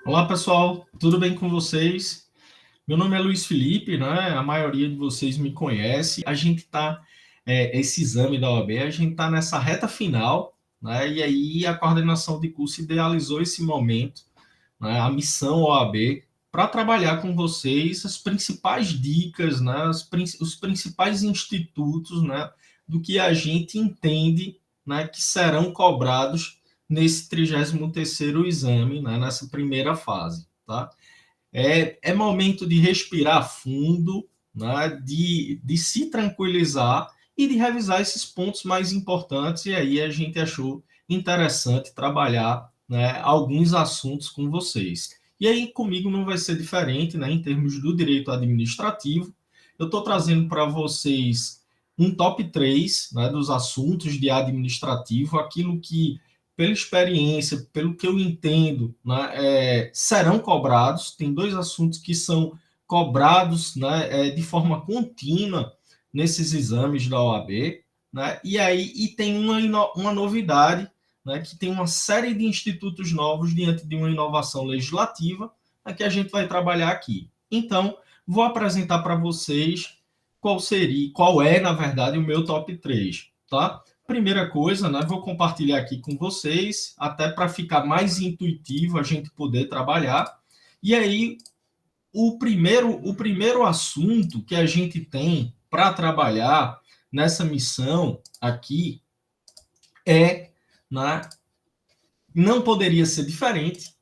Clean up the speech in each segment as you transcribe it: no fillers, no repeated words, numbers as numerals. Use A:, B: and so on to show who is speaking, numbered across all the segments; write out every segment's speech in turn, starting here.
A: Olá, pessoal, tudo bem com vocês? Meu nome é Luiz Felipe, né? A maioria de vocês me conhece. A gente está, esse exame da OAB, a gente está nessa reta final, né? E aí a coordenação de curso idealizou esse momento, né? A missão OAB, para trabalhar com vocês as principais dicas, né? Os principais institutos, né? Do que a gente entende, né? Que serão cobrados nesse 33º exame, né? Nessa primeira fase, tá? É momento de respirar fundo, né, de se tranquilizar e de revisar esses pontos mais importantes. E aí a gente achou interessante trabalhar, né, alguns assuntos com vocês. E aí comigo não vai ser diferente, né, em termos do direito administrativo. Eu estou trazendo para vocês um top 3, né, dos assuntos de administrativo, aquilo que pela experiência, pelo que eu entendo, né, serão cobrados. Tem dois assuntos que são cobrados, né, de forma contínua nesses exames da OAB, né, e tem uma novidade, né, que tem uma série de institutos novos diante de uma inovação legislativa, né, que a gente vai trabalhar aqui. Então, vou apresentar para vocês qual é, na verdade, o meu top 3, tá? Primeira coisa, né, vou compartilhar aqui com vocês, até para ficar mais intuitivo a gente poder trabalhar. E aí, o primeiro assunto que a gente tem para trabalhar nessa missão aqui é, né, não poderia ser diferente,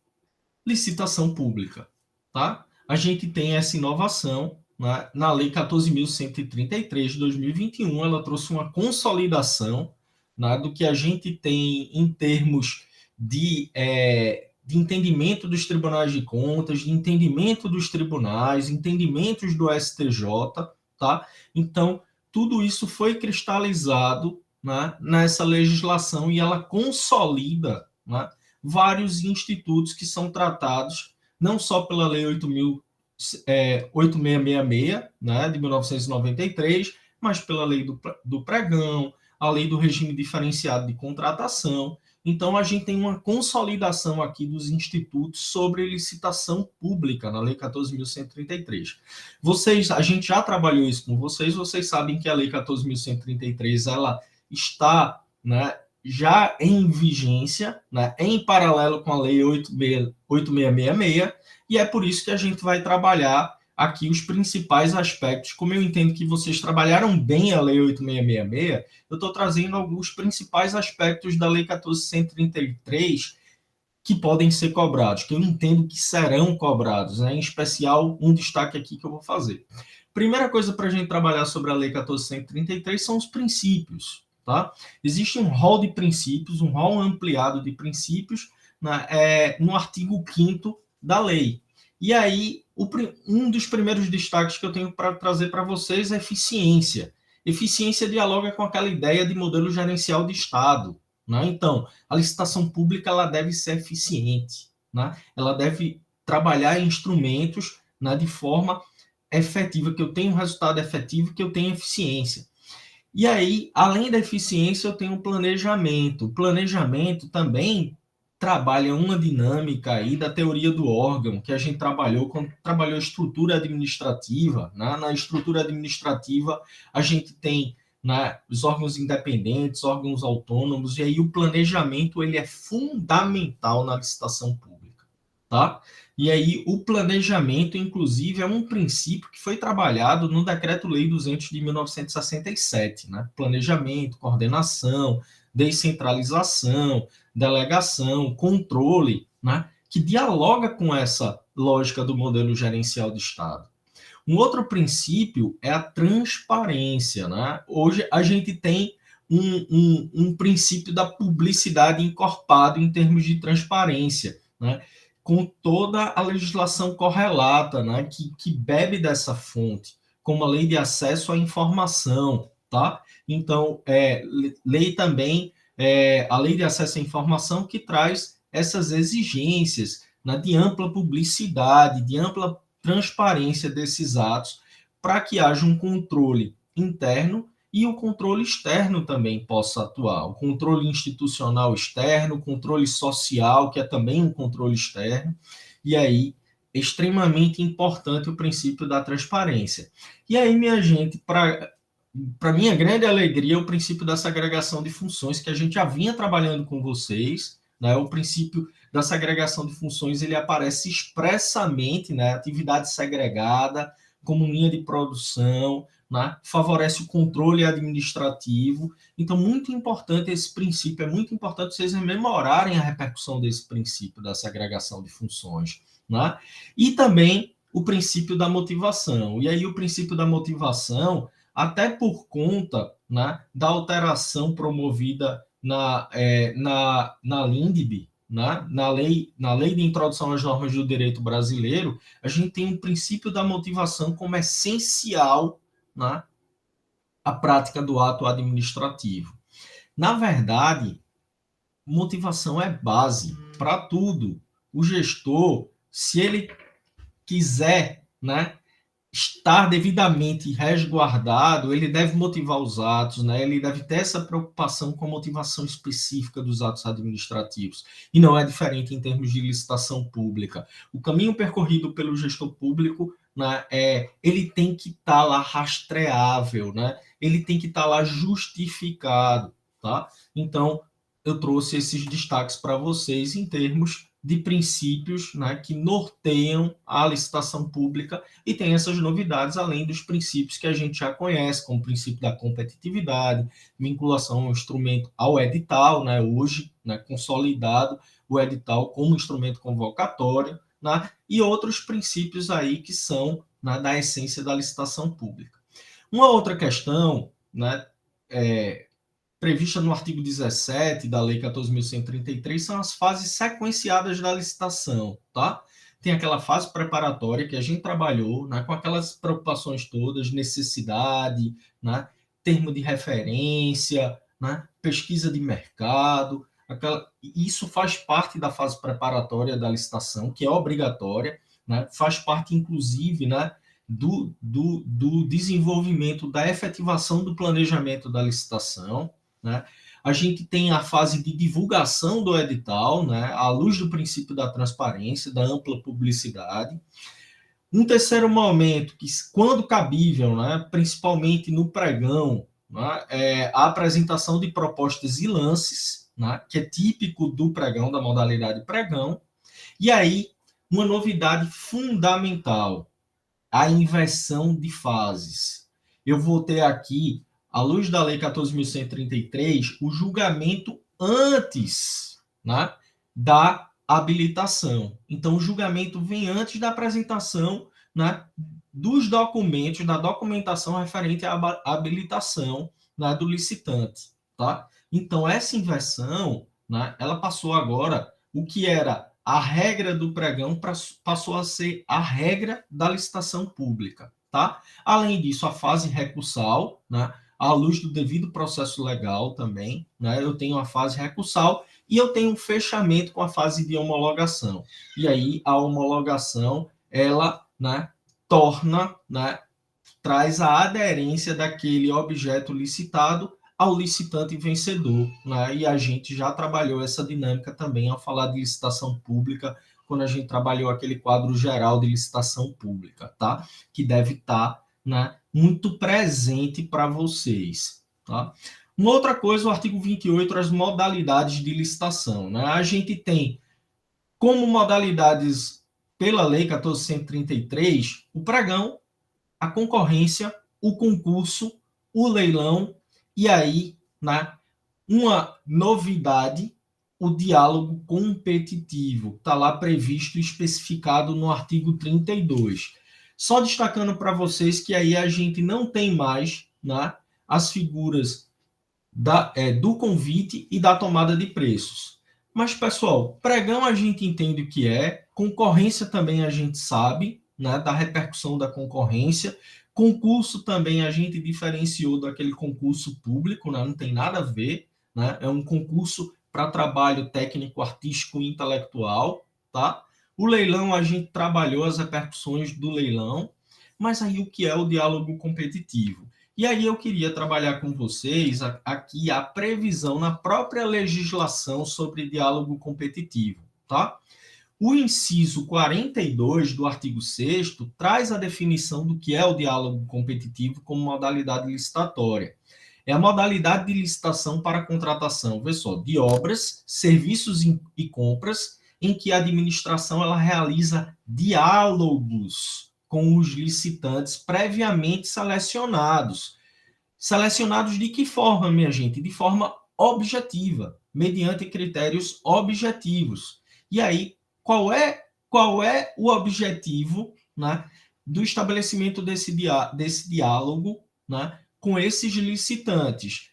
A: licitação pública, tá? A gente tem essa inovação, né, na Lei 14.133 de 2021, ela trouxe uma consolidação, né, do que a gente tem em termos de entendimento dos tribunais de contas, de entendimento dos tribunais, entendimentos do STJ, tá? Então, tudo isso foi cristalizado, né, nessa legislação e ela consolida, né, vários institutos que são tratados não só pela Lei 8666, né, de 1993, mas pela Lei do Pregão, a Lei do Regime Diferenciado de Contratação. Então, a gente tem uma consolidação aqui dos institutos sobre licitação pública, na Lei 14.133. A gente já trabalhou isso com vocês sabem que a Lei 14.133 ela está, né, já em vigência, né, em paralelo com a Lei 8666, e é por isso que a gente vai trabalhar aqui os principais aspectos. Como eu entendo que vocês trabalharam bem a Lei 8666, eu estou trazendo alguns principais aspectos da Lei 14.133 que podem ser cobrados, que eu entendo que serão cobrados, né? Em especial, um destaque aqui que eu vou fazer. Primeira coisa para a gente trabalhar sobre a Lei 14.133 são os princípios, tá? Existe um rol de princípios, um rol ampliado de princípios, né, no artigo 5º da lei. E aí, um dos primeiros destaques que eu tenho para trazer para vocês é eficiência. Eficiência dialoga com aquela ideia de modelo gerencial de Estado, né? Então, a licitação pública ela deve ser eficiente, né? Ela deve trabalhar instrumentos, né, de forma efetiva, que eu tenha um resultado efetivo, que eu tenha eficiência. E aí, além da eficiência, eu tenho um planejamento. O planejamento também trabalha uma dinâmica aí da teoria do órgão, que a gente trabalhou quando trabalhou a estrutura administrativa, né? Na estrutura administrativa, a gente tem, né, os órgãos independentes, órgãos autônomos, e aí o planejamento ele é fundamental na licitação pública, tá? E aí o planejamento, inclusive, é um princípio que foi trabalhado no Decreto-Lei 200 de 1967, né? Planejamento, coordenação, descentralização, delegação, controle, né? Que dialoga com essa lógica do modelo gerencial de Estado. Um outro princípio é a transparência, né? Hoje a gente tem um princípio da publicidade encorpado em termos de transparência, né? Com toda a legislação correlata, né? Que bebe dessa fonte, como a lei de acesso à informação, tá? Então, lei também, a lei de acesso à informação que traz essas exigências, né, de ampla publicidade, de ampla transparência desses atos, para que haja um controle interno e o controle externo também possa atuar. O controle institucional externo, o controle social, que é também um controle externo, e aí é extremamente importante o princípio da transparência. E aí, minha gente, para minha grande alegria, o princípio da segregação de funções, que a gente já vinha trabalhando com vocês, né? O princípio da segregação de funções, ele aparece expressamente, né? Atividade segregada, como linha de produção, né? Favorece o controle administrativo. Então, muito importante esse princípio, é muito importante vocês rememorarem a repercussão desse princípio da segregação de funções, né? E também o princípio da motivação. E aí, o princípio da motivação, até por conta, né, da alteração promovida na LINDB, né, na lei de introdução às normas do direito brasileiro, a gente tem um princípio da motivação como essencial, né, à prática do ato administrativo. Na verdade, motivação é base para tudo. O gestor, se ele quiser, né, estar devidamente resguardado, ele deve motivar os atos, né? Ele deve ter essa preocupação com a motivação específica dos atos administrativos. E não é diferente em termos de licitação pública. O caminho percorrido pelo gestor público, né, ele tem que estar lá rastreável, né? Ele tem que estar lá justificado, tá? Então, eu trouxe esses destaques para vocês em termos de princípios, né, que norteiam a licitação pública, e tem essas novidades, além dos princípios que a gente já conhece, como o princípio da competitividade, vinculação ao instrumento, ao edital, né, hoje, né, consolidado o edital como instrumento convocatório, né, e outros princípios aí que são, né, da essência da licitação pública. Uma outra questão, né, prevista no artigo 17 da Lei 14.133 são as fases sequenciadas da licitação, tá? Tem aquela fase preparatória que a gente trabalhou, né, com aquelas preocupações todas, necessidade, né, termo de referência, né, pesquisa de mercado, isso faz parte da fase preparatória da licitação, que é obrigatória, né, faz parte, inclusive, né, do desenvolvimento da efetivação do planejamento da licitação, né? A gente tem a fase de divulgação do edital, né, à luz do princípio da transparência, da ampla publicidade. Um terceiro momento, que, quando cabível, né, principalmente no pregão, né, a apresentação de propostas e lances, né, que é típico do pregão, da modalidade pregão. E aí, uma novidade fundamental, a inversão de fases. Eu vou ter aqui, à luz da Lei 14.133, o julgamento antes, né, da habilitação. Então, o julgamento vem antes da apresentação, né, dos documentos, da documentação referente à habilitação, né, do licitante. Tá? Então, essa inversão, né, ela passou agora, o que era a regra do pregão passou a ser a regra da licitação pública, tá? Além disso, a fase recursal, né, à luz do devido processo legal também, né, eu tenho a fase recursal e eu tenho um fechamento com a fase de homologação. E aí, a homologação, ela, né, torna, né, traz a aderência daquele objeto licitado ao licitante vencedor, né? E a gente já trabalhou essa dinâmica também ao falar de licitação pública, quando a gente trabalhou aquele quadro geral de licitação pública, tá? Que deve estar, né, muito presente para vocês, tá? Uma outra coisa, o artigo 28, as modalidades de licitação, né? A gente tem como modalidades pela Lei 14.133, o pregão, a concorrência, o concurso, o leilão, e aí, né, uma novidade, o diálogo competitivo, está lá previsto e especificado no artigo 32. Só destacando para vocês que aí a gente não tem mais, né, as figuras do convite e da tomada de preços. Mas, pessoal, pregão a gente entende o que é, concorrência também a gente sabe, né, da repercussão da concorrência. Concurso também a gente diferenciou daquele concurso público, né, não tem nada a ver, né, é um concurso para trabalho técnico, artístico e intelectual, tá? O leilão a gente trabalhou as repercussões do leilão, mas aí o que é o diálogo competitivo? E aí eu queria trabalhar com vocês aqui a previsão na própria legislação sobre diálogo competitivo, tá? O inciso 42 do artigo 6º traz a definição do que é o diálogo competitivo como modalidade licitatória. É a modalidade de licitação para contratação, vê só, de obras, serviços e compras, em que a administração ela realiza diálogos com os licitantes previamente selecionados. Selecionados de que forma, minha gente? De forma objetiva, mediante critérios objetivos. E aí, qual é o objetivo, né, do estabelecimento desse diálogo, né, com esses licitantes?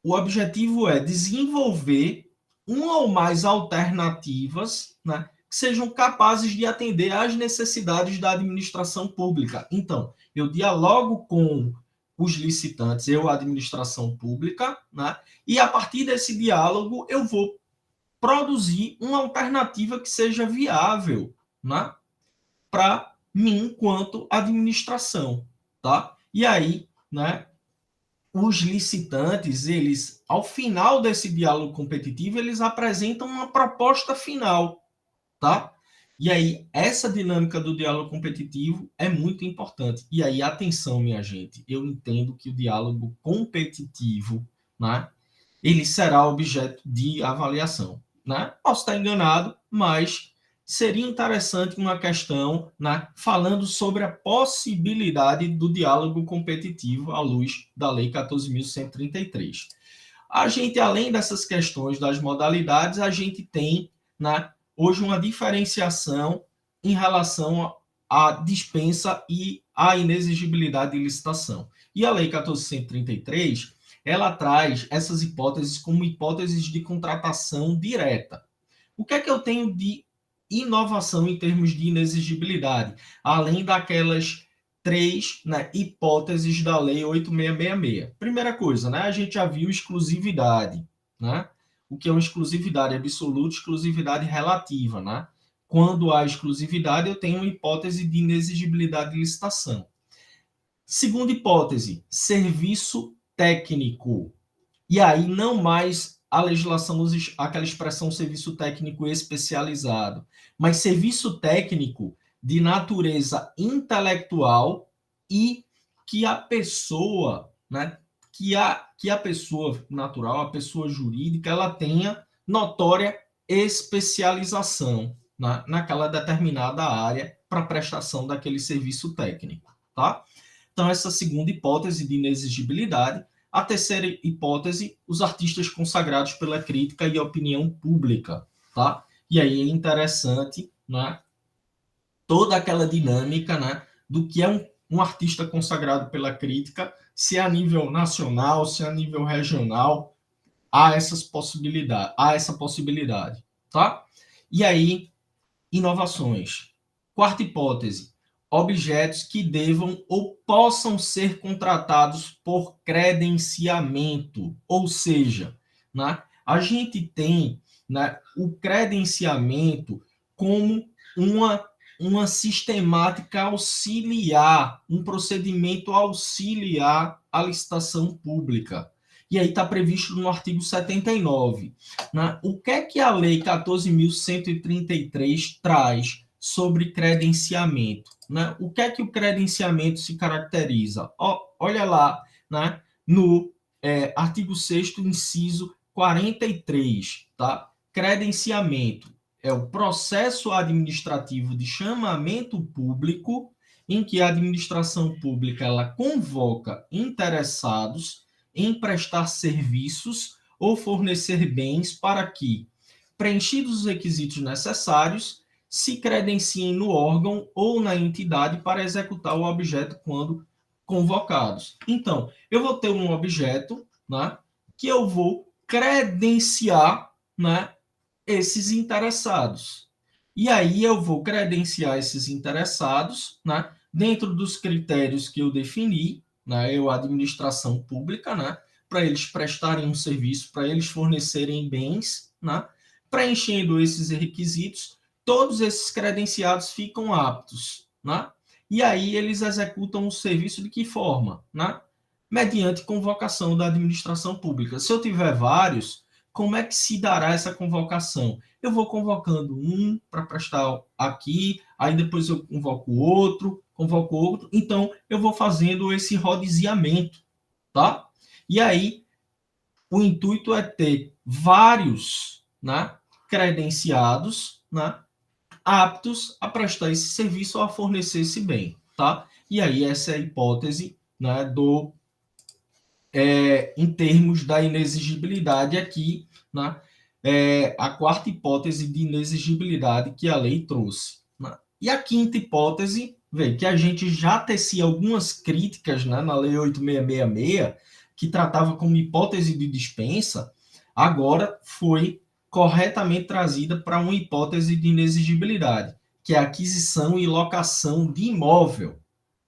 A: O objetivo é desenvolver uma ou mais alternativas, né, que sejam capazes de atender às necessidades da administração pública. Então, eu dialogo com os licitantes, eu, a administração pública, né, e a partir desse diálogo eu vou produzir uma alternativa que seja viável, né, para mim enquanto administração, tá? E aí, né, os licitantes, eles, ao final desse diálogo competitivo, eles apresentam uma proposta final, tá? E aí, essa dinâmica do diálogo competitivo é muito importante. E aí, atenção, minha gente, eu entendo que o diálogo competitivo, né, ele será objeto de avaliação, né? Posso estar enganado, mas seria interessante uma questão, né, falando sobre a possibilidade do diálogo competitivo à luz da Lei 14.133. A gente, além dessas questões das modalidades, a gente tem, né, hoje uma diferenciação em relação à dispensa e à inexigibilidade de licitação. E a Lei 14.133, ela traz essas hipóteses como hipóteses de contratação direta. O que é que eu tenho de inovação em termos de inexigibilidade, além daquelas 3, né, hipóteses da Lei 8.666? Primeira coisa, né, a gente já viu exclusividade, né? O que é uma exclusividade absoluta, exclusividade relativa, né? Quando há exclusividade, eu tenho uma hipótese de inexigibilidade de licitação. Segunda hipótese, serviço técnico. E aí não mais a legislação usa aquela expressão serviço técnico especializado, mas serviço técnico de natureza intelectual e que a pessoa, né, que a pessoa natural, a pessoa jurídica, ela tenha notória especialização, né, naquela determinada área para prestação daquele serviço técnico, tá? Então, essa segunda hipótese de inexigibilidade. A terceira hipótese, os artistas consagrados pela crítica e opinião pública, tá? E aí é interessante, né, toda aquela dinâmica, né, do que é um artista consagrado pela crítica, se é a nível nacional, se é a nível regional, há essa possibilidade, tá? E aí, inovações. Quarta hipótese, objetos que devam ou possam ser contratados por credenciamento, ou seja, né, a gente tem, né, o credenciamento como uma sistemática auxiliar, um procedimento auxiliar à licitação pública. E aí está previsto no artigo 79. Né? O que é que a Lei 14.133 traz sobre credenciamento? Né? O que é que o credenciamento se caracteriza? Olha lá, né? No artigo 6º, inciso 43, tá? Credenciamento é o processo administrativo de chamamento público em que a administração pública ela convoca interessados em prestar serviços ou fornecer bens para que, preenchidos os requisitos necessários, se credenciem no órgão ou na entidade para executar o objeto quando convocados. Então, eu vou ter um objeto, né, que eu vou credenciar, né, esses interessados. E aí eu vou credenciar esses interessados, né, dentro dos critérios que eu defini, né, eu, administração pública, né, para eles prestarem um serviço, para eles fornecerem bens, né, preenchendo esses requisitos, todos esses credenciados ficam aptos, né? E aí eles executam o serviço de que forma? Né? Mediante convocação da administração pública. Se eu tiver vários, como é que se dará essa convocação? Eu vou convocando um para prestar aqui, aí depois eu convoco outro, então eu vou fazendo esse rodiziamento, tá? E aí o intuito é ter vários, né, credenciados, né, aptos a prestar esse serviço ou a fornecer esse bem, tá? E aí essa é a hipótese, né, em termos da inexigibilidade aqui, né, a quarta hipótese de inexigibilidade que a lei trouxe. Né? E a quinta hipótese, que a gente já tecia algumas críticas, né, na Lei 8666, que tratava como hipótese de dispensa, agora foi corretamente trazida para uma hipótese de inexigibilidade, que é a aquisição e locação de imóvel,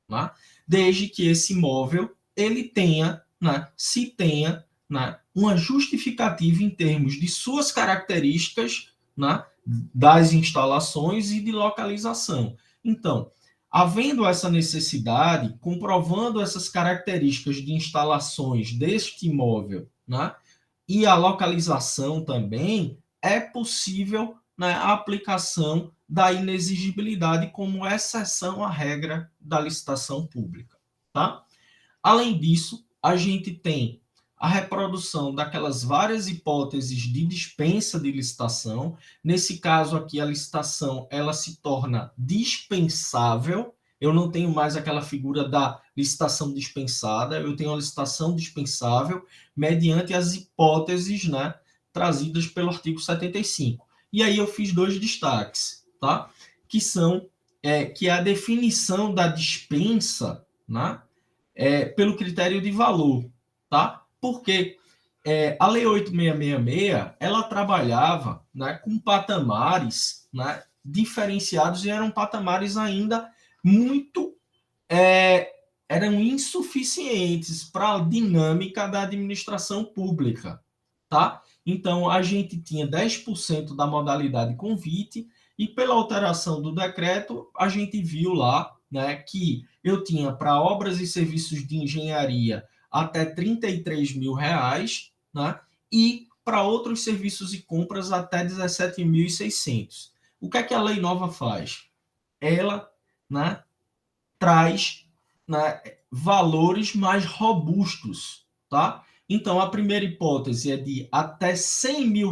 A: né? Desde que esse imóvel ele tenha, né, se tenha, né, uma justificativa em termos de suas características, né, das instalações e de localização. Então, havendo essa necessidade, comprovando essas características de instalações deste imóvel, né, e a localização também, é possível, né, a aplicação da inexigibilidade como exceção à regra da licitação pública. Tá? Além disso, a gente tem a reprodução daquelas várias hipóteses de dispensa de licitação. Nesse caso aqui, a licitação ela se torna dispensável. Eu não tenho mais aquela figura da licitação dispensada, eu tenho a licitação dispensável mediante as hipóteses, né, trazidas pelo artigo 75. E aí eu fiz dois destaques, tá? Que são que é a definição da dispensa, né, pelo critério de valor, tá? Porque a Lei 8666, ela trabalhava, né, com patamares, né, diferenciados e eram patamares ainda muito eram insuficientes para a dinâmica da administração pública, tá? Então, a gente tinha 10% da modalidade convite e pela alteração do decreto, a gente viu lá, né, que eu tinha para obras e serviços de engenharia até R$ 33 mil, né, e para outros serviços e compras até 17.600. O que é que a lei nova faz? Ela, né, traz, né, valores mais robustos, tá? Então, a primeira hipótese é de até R$ 100 mil.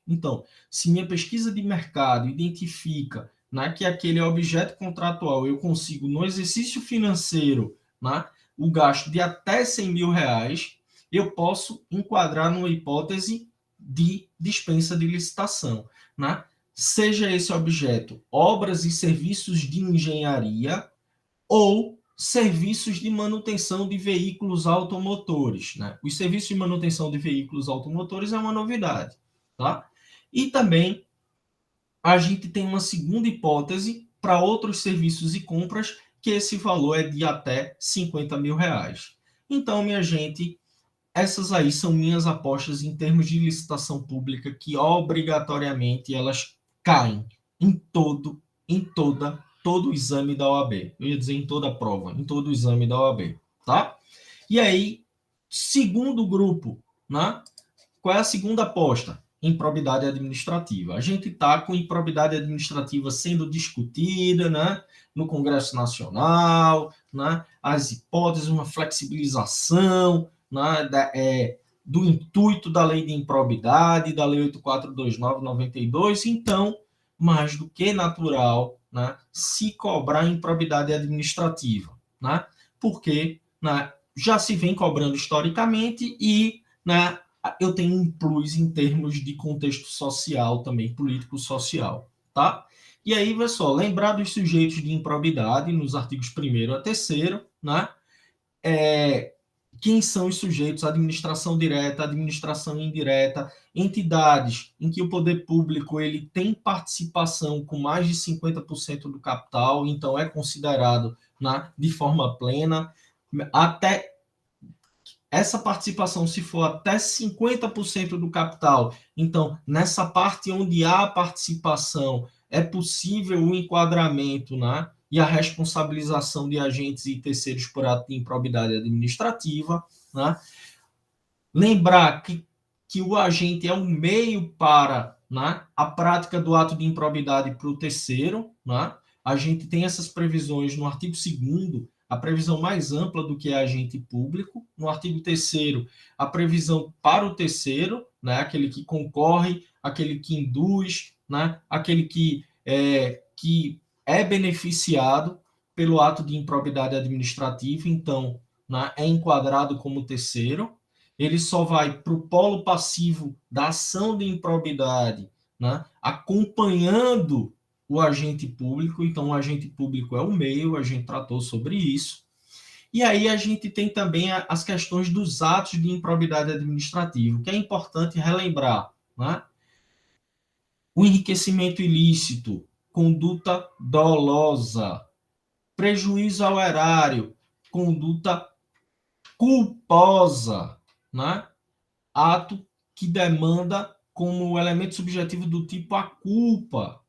A: Então, se minha pesquisa de mercado identifica, né, que aquele objeto contratual eu consigo, no exercício financeiro, né, o gasto de até R$ 100 mil, eu posso enquadrar numa hipótese de dispensa de licitação, né? Seja esse objeto obras e serviços de engenharia, ou serviços de manutenção de veículos automotores, né? Os serviços de manutenção de veículos automotores é uma novidade, tá? E também a gente tem uma segunda hipótese para outros serviços e compras, que esse valor é de até R$ 50 mil. Então, minha gente, essas aí são minhas apostas em termos de licitação pública, que obrigatoriamente elas caem em todo o exame da OAB. Eu ia dizer em toda a prova, em todo o exame da OAB, tá? E aí, segundo grupo, né? Qual é a segunda aposta? Improbidade administrativa. A gente está com improbidade administrativa sendo discutida, né, no Congresso Nacional, né, as hipóteses, uma flexibilização, né, do intuito da lei de improbidade, da lei 8429/92. Então, mais do que natural, né, se cobrar improbidade administrativa, né, porque, né, já se vem cobrando historicamente e, né, eu tenho um plus em termos de contexto social também, político-social, tá? E aí, pessoal, lembrar dos sujeitos de improbidade nos artigos 1º a 3º, né? Quem são os sujeitos? Administração direta, administração indireta, entidades em que o poder público ele tem participação com mais de 50% do capital, então é considerado, né, de forma plena, até essa participação, se for até 50% do capital, então, nessa parte onde há participação, é possível o enquadramento, né, e a responsabilização de agentes e terceiros por ato de improbidade administrativa, né? Lembrar que o agente é um meio para, né, a prática do ato de improbidade para o terceiro, né? A gente tem essas previsões no artigo 2º, a previsão mais ampla do que é agente público. No artigo 3º, a previsão para o terceiro, né, aquele que concorre, aquele que induz, né, aquele que é beneficiado pelo ato de improbidade administrativa, então, né, é enquadrado como terceiro. Ele só vai para o polo passivo da ação de improbidade, né, acompanhando o agente público. Então, o agente público é o meio, a gente tratou sobre isso. E aí a gente tem também as questões dos atos de improbidade administrativa, que é importante relembrar, né? O enriquecimento ilícito, conduta dolosa, prejuízo ao erário, conduta culposa, né? Ato que demanda como elemento subjetivo do tipo a culpa,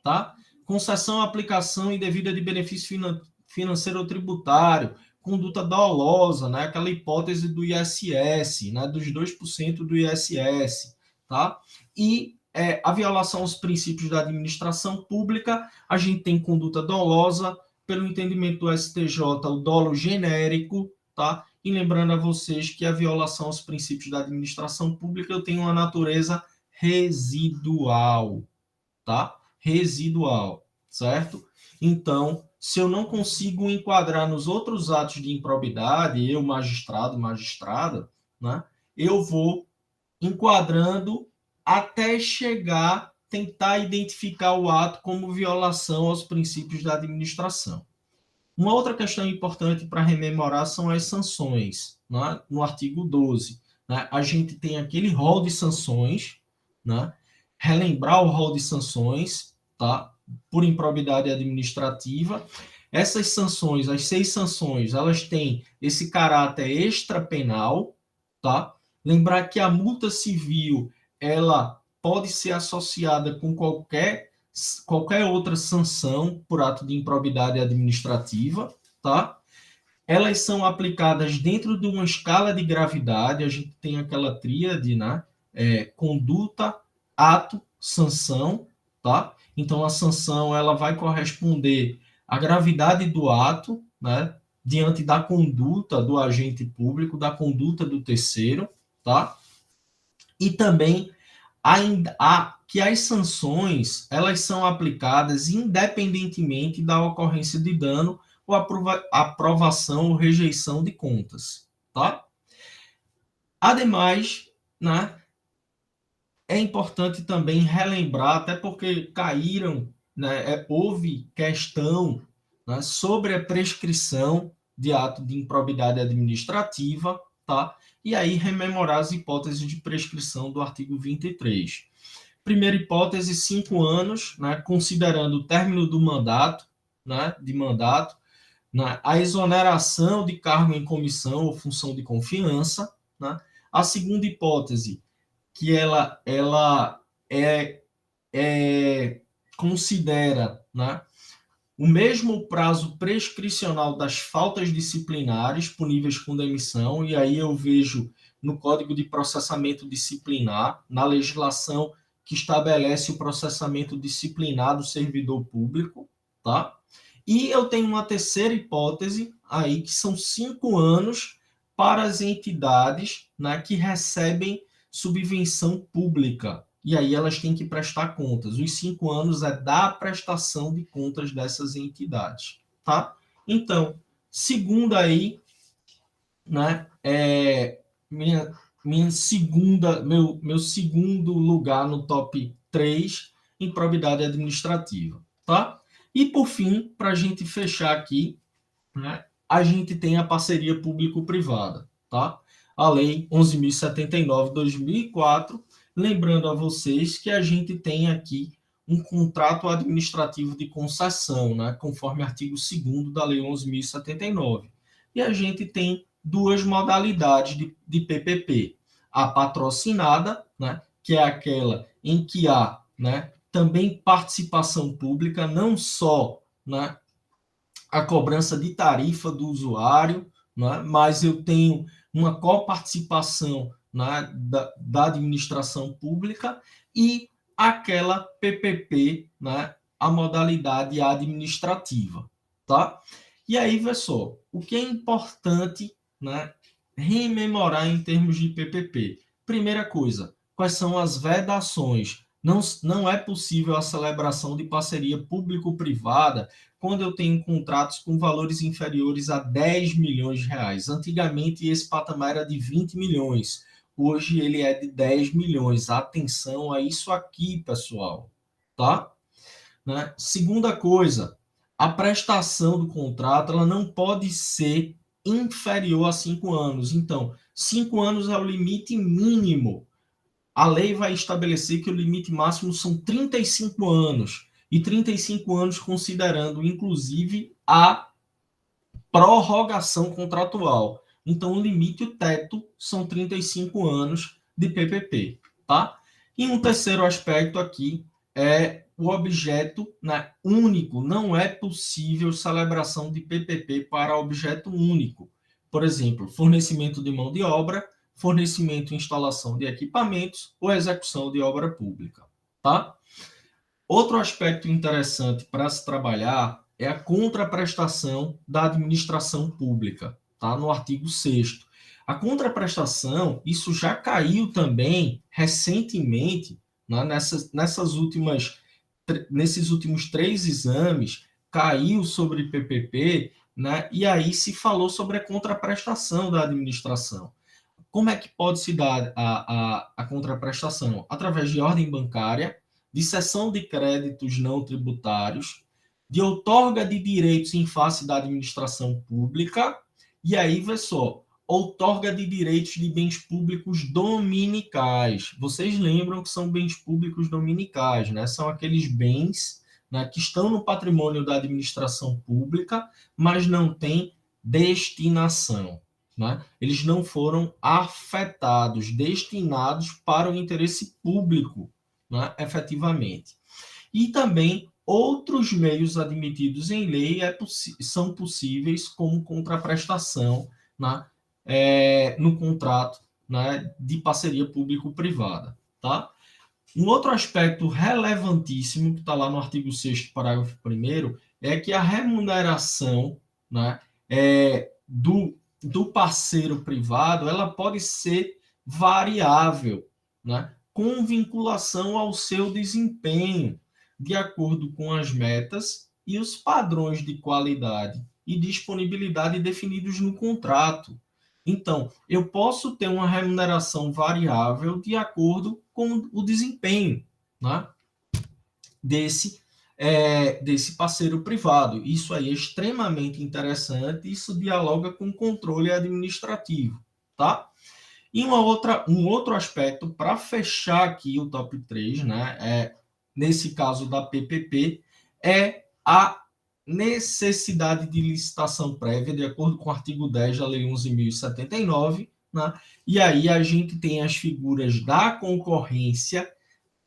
A: tá? Concessão, aplicação indevida de benefício financeiro ou tributário, conduta dolosa, né? Aquela hipótese do ISS, né? Dos 2% do ISS, tá? E a violação aos princípios da administração pública, a gente tem conduta dolosa, pelo entendimento do STJ, o dolo genérico, tá? E lembrando a vocês que a violação aos princípios da administração pública tem uma natureza residual, tá? Residual, certo? Então, se eu não consigo enquadrar nos outros atos de improbidade, eu, magistrado, magistrada, né? Eu vou enquadrando até chegar, tentar identificar o ato como violação aos princípios da administração. Uma outra questão importante para rememorar são as sanções, né? No artigo 12. Né? A gente tem aquele rol de sanções, né? Relembrar o rol de sanções, tá? Por improbidade administrativa. Essas sanções, as 6 sanções, elas têm esse caráter extrapenal, tá? Lembrar que a multa civil, ela pode ser associada com qualquer outra sanção por ato de improbidade administrativa, tá? Elas são aplicadas dentro de uma escala de gravidade, a gente tem aquela tríade, né? Conduta, ato, sanção, tá? Então, a sanção, ela vai corresponder à gravidade do ato, né? Diante da conduta do agente público, da conduta do terceiro, tá? E também que as sanções, elas são aplicadas independentemente da ocorrência de dano ou aprovação ou rejeição de contas, tá? Ademais, né, é importante também relembrar, até porque caíram, né, houve questão, né, sobre a prescrição de ato de improbidade administrativa, tá? E aí rememorar as hipóteses de prescrição do artigo 23. Primeira hipótese, 5 anos, né, considerando o término do mandato, né, né, a exoneração de cargo em comissão ou função de confiança. Né? A segunda hipótese, que ela considera, né, o mesmo prazo prescricional das faltas disciplinares puníveis com demissão, e aí eu vejo no Código de Processamento Disciplinar, na legislação que estabelece o processamento disciplinar do servidor público, tá? E eu tenho uma terceira hipótese aí, que são 5 anos para as entidades, né, que recebem subvenção pública. E aí elas têm que prestar contas. Os 5 anos é da prestação de contas dessas entidades, tá? Então, segundo aí, né, meu segundo lugar no top 3, improbidade administrativa, tá? E por fim, para a gente fechar aqui, né, a gente tem a parceria público-privada, tá? A Lei 11.079 de 2004, lembrando a vocês que a gente tem aqui um contrato administrativo de concessão, né, conforme artigo 2º da Lei 11.079. E a gente tem 2 modalidades de PPP. A patrocinada, né, que é aquela em que há, né, também participação pública, não só, né, a cobrança de tarifa do usuário, né? Mas eu tenho uma coparticipação, né, da administração pública e aquela PPP, né, a modalidade administrativa, tá? E aí, vê só, o que é importante, né, rememorar em termos de PPP? Primeira coisa, quais são as vedações? Não é possível a celebração de parceria público-privada quando eu tenho contratos com valores inferiores a 10 milhões de reais. Antigamente, esse patamar era de 20 milhões. Hoje, ele é de 10 milhões. Atenção a isso aqui, pessoal. Tá? Né? Segunda coisa, a prestação do contrato ela não pode ser inferior a 5 anos. Então, 5 anos é o limite mínimo. A lei vai estabelecer que o limite máximo são 35 anos. E 35 anos considerando, inclusive, a prorrogação contratual. Então, o limite, o teto, são 35 anos de PPP. Tá? E um terceiro aspecto aqui é o objeto, né, único. Não é possível celebração de PPP para objeto único. Por exemplo, fornecimento de mão de obra, fornecimento e instalação de equipamentos ou execução de obra pública. Tá? Outro aspecto interessante para se trabalhar é a contraprestação da administração pública, tá? No artigo 6º. A contraprestação, isso já caiu também recentemente, né? Nesses últimos 3 exames, caiu sobre PPP, né? E aí se falou sobre a contraprestação da administração. Como é que pode se dar a contraprestação? Através de ordem bancária, de cessão de créditos não tributários, de outorga de direitos em face da administração pública, e aí, vê só, outorga de direitos de bens públicos dominicais. Vocês lembram que são bens públicos dominicais, né? São aqueles bens, né, que estão no patrimônio da administração pública, mas não têm destinação. Né? Eles não foram afetados, destinados para o interesse público, né, efetivamente. E também outros meios admitidos em lei são possíveis como contraprestação, né, no contrato, né, de parceria público-privada. Tá? Um outro aspecto relevantíssimo que está lá no artigo 6º, parágrafo 1º, é que a remuneração, né, do parceiro privado, ela pode ser variável, né, com vinculação ao seu desempenho, de acordo com as metas e os padrões de qualidade e disponibilidade definidos no contrato. Então, eu posso ter uma remuneração variável de acordo com o desempenho, né, desse parceiro privado. Isso aí é extremamente interessante, isso dialoga com o controle administrativo, tá? E um outro aspecto, para fechar aqui o top 3, né, nesse caso da PPP, é a necessidade de licitação prévia, de acordo com o artigo 10 da Lei 11.079, né? E aí a gente tem as figuras da concorrência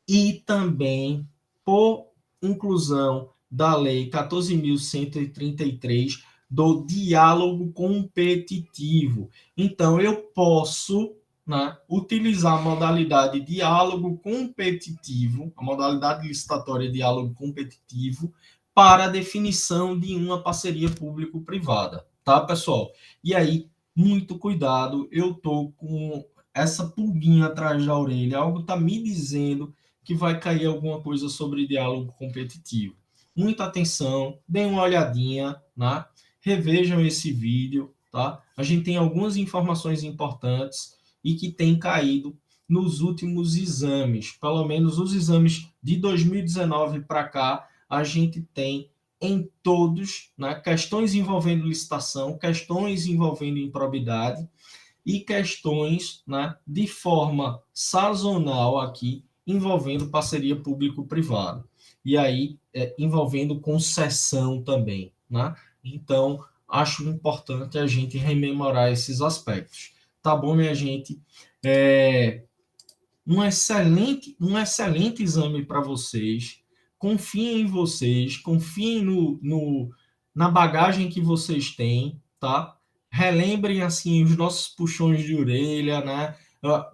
A: e também, por inclusão da Lei 14.133, do diálogo competitivo. Então, eu posso, né, utilizar a modalidade diálogo competitivo, a modalidade licitatória diálogo competitivo, para a definição de uma parceria público-privada. Tá, pessoal? E aí, muito cuidado, eu estou com essa pulguinha atrás da orelha, algo está me dizendo que vai cair alguma coisa sobre diálogo competitivo. Muita atenção, deem uma olhadinha, né? Revejam esse vídeo, tá? A gente tem algumas informações importantes e que tem caído nos últimos exames, pelo menos os exames de 2019 para cá, a gente tem em todos, né, questões envolvendo licitação, questões envolvendo improbidade e questões, né, de forma sazonal aqui, envolvendo parceria público-privada. E aí, envolvendo concessão também, né? Então, acho importante a gente rememorar esses aspectos. Tá bom, minha gente? Um excelente exame para vocês. Confiem em vocês, confiem na bagagem que vocês têm, tá? Relembrem, assim, os nossos puxões de orelha, né?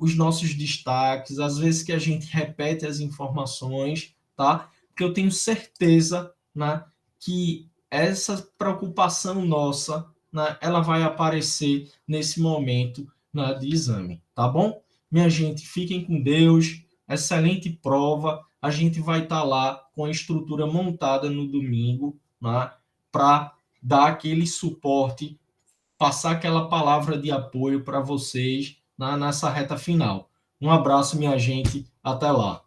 A: Os nossos destaques, às vezes que a gente repete as informações, tá? Porque eu tenho certeza, né, que essa preocupação nossa, né, ela vai aparecer nesse momento, né, de exame, tá bom? Minha gente, fiquem com Deus, excelente prova, a gente vai estar lá com a estrutura montada no domingo, né, para dar aquele suporte, passar aquela palavra de apoio para vocês nessa reta final. Um abraço, minha gente, até lá.